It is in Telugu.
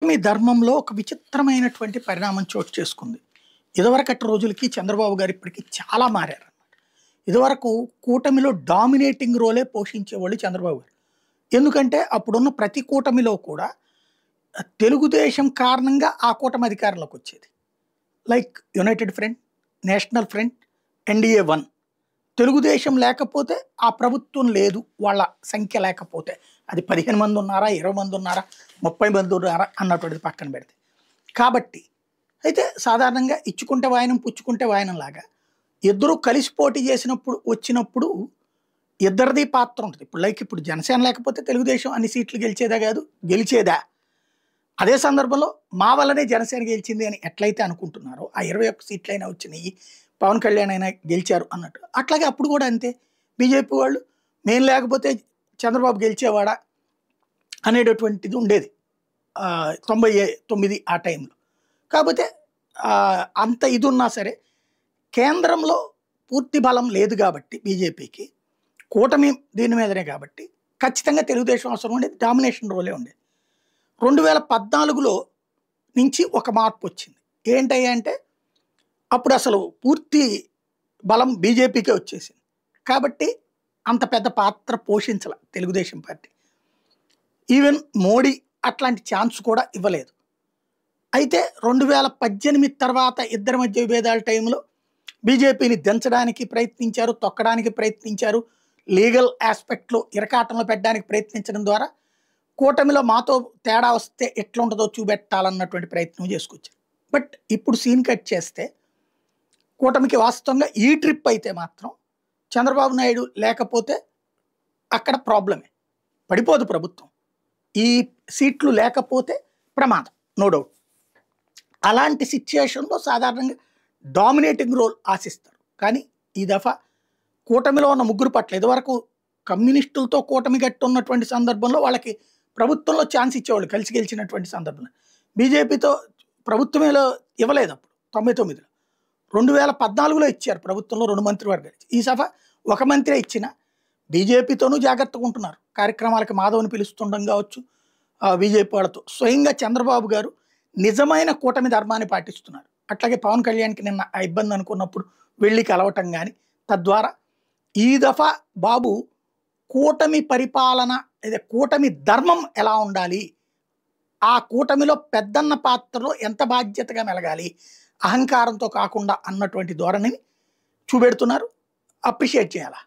మీ ధర్మంలో ఒక విచిత్రమైనటువంటి పరిణామం చోటు చేసుకుంది. ఇదివరకటి రోజులకి చంద్రబాబు గారు ఇప్పటికి చాలా మారారన్నమాట. ఇదివరకు కూటమిలో డామినేటింగ్ రోలే పోషించేవాళ్ళు చంద్రబాబు గారు. ఎందుకంటే అప్పుడున్న ప్రతి కూటమిలో కూడా తెలుగుదేశం కారణంగా ఆ కూటమి అధికారంలోకి వచ్చేది. Like United front, national front, NDA 1. Telugu Desam లేకపోతే ఆ ప్రభుత్వం లేదు. వాళ్ళ సంఖ్య లేకపోతే అది 15 మంది ఉన్నారా, 20 మంది ఉన్నారా, 30 మంది ఉన్నారా అన్నటువంటిది పక్కన పెడితే. కాబట్టి అయితే సాధారణంగా ఇచ్చుకుంటే వాయనం పుచ్చుకుంటే వాయనం లాగా ఇద్దరు కలిసి పోటీ చేసినప్పుడు వచ్చినప్పుడు ఇద్దరిది పాత్ర ఉంటుంది. ఇప్పుడు లైక్ ఇప్పుడు జనసేన లేకపోతే తెలుగుదేశం అన్ని సీట్లు గెలిచేదా కాదు, గెలిచేదా. అదే సందర్భంలో మా వల్లనే జనసేన గెలిచింది అని ఎట్లయితే అనుకుంటున్నారో ఆ 21 సీట్లైనా వచ్చినాయి, పవన్ కళ్యాణ్ అయినా గెలిచారు అన్నట్టు. అట్లాగే అప్పుడు కూడా అంతే. బీజేపీ వాళ్ళు మేము లేకపోతే చంద్రబాబు గెలిచేవాడా అనేటటువంటిది ఉండేది 99 ఆ టైంలో. కాకపోతే అంత ఇది ఉన్నా సరే కేంద్రంలో పూర్తి బలం లేదు కాబట్టి బీజేపీకి, కూటమి దీని మీదనే కాబట్టి ఖచ్చితంగా తెలుగుదేశం అవసరం ఉండేది, డామినేషన్ రోలే ఉండేది. 2014లో నుంచి ఒక మార్పు వచ్చింది. ఏంటయ్యా అంటే అప్పుడు అసలు పూర్తి బలం బీజేపీకే వచ్చేసింది. కాబట్టి అంత పెద్ద పాత్ర పోషించాల తెలుగుదేశం పార్టీ. ఈవెన్ మోడీ అట్లాంటి ఛాన్స్ కూడా ఇవ్వలేదు. అయితే 2018 తర్వాత ఇద్దరి మధ్య విభేదాల టైంలో బీజేపీని దించడానికి ప్రయత్నించారు, తొక్కడానికి ప్రయత్నించారు, లీగల్ ఆస్పెక్ట్లో ఇరకాటంలో పెట్టడానికి ప్రయత్నించడం ద్వారా కూటమిలో మాతో తేడా వస్తే ఎట్లుంటుందో చూపెట్టాలన్నటువంటి ప్రయత్నం చేసుకొచ్చారు. బట్ ఇప్పుడు సీన్ కట్ చేస్తే కూటమికి వాస్తవంగా ఈ ట్రిప్ అయితే మాత్రం చంద్రబాబు నాయుడు లేకపోతే అక్కడ ప్రాబ్లమే, పడిపోదు ప్రభుత్వం. ఈ సీట్లు లేకపోతే ప్రమాదం, నో డౌట్. అలాంటి సిచ్యుయేషన్లో సాధారణంగా డామినేటింగ్ రోల్ ఆశిస్తారు. కానీ ఈ దఫా కూటమిలో ఉన్న ముగ్గురు పట్ల ఇదివరకు కమ్యూనిస్టులతో కూటమి గట్టి ఉన్నటువంటి సందర్భంలో వాళ్ళకి ప్రభుత్వంలో ఛాన్స్ ఇచ్చేవాళ్ళు కలిసి గెలిచినటువంటి సందర్భంలో. బీజేపీతో ప్రభుత్వంలో ఇవ్వలేదు అప్పుడు 99లో. 2014లో ఇచ్చారు ప్రభుత్వంలో 2 మంత్రివర్గాలు. ఈ సభ ఒక మంత్రే ఇచ్చిన బీజేపీతోనూ జాగ్రత్తగా ఉంటున్నారు. కార్యక్రమాలకి మాధవ్ని పిలుస్తుండడం కావచ్చు, బీజేపీ వాళ్ళతో. స్వయంగా చంద్రబాబు గారు నిజమైన కూటమి ధర్మాన్ని పాటిస్తున్నారు. అట్లాగే పవన్ కళ్యాణ్కి నిన్న ఆ ఇబ్బంది అనుకున్నప్పుడు వెళ్ళి కలవటం కానీ, తద్వారా ఈ దఫా బాబు కూటమి పరిపాలన లేదా కూటమి ధర్మం ఎలా ఉండాలి, ఆ కూటమిలో పెద్దన్న పాత్రలో ఎంత బాధ్యతగా మెలగాలి, అహంకారంతో కాకుండా అన్నటువంటి ధోరణిని చూపెడుతున్నారు. అప్రిషియేట్ చేయాలా.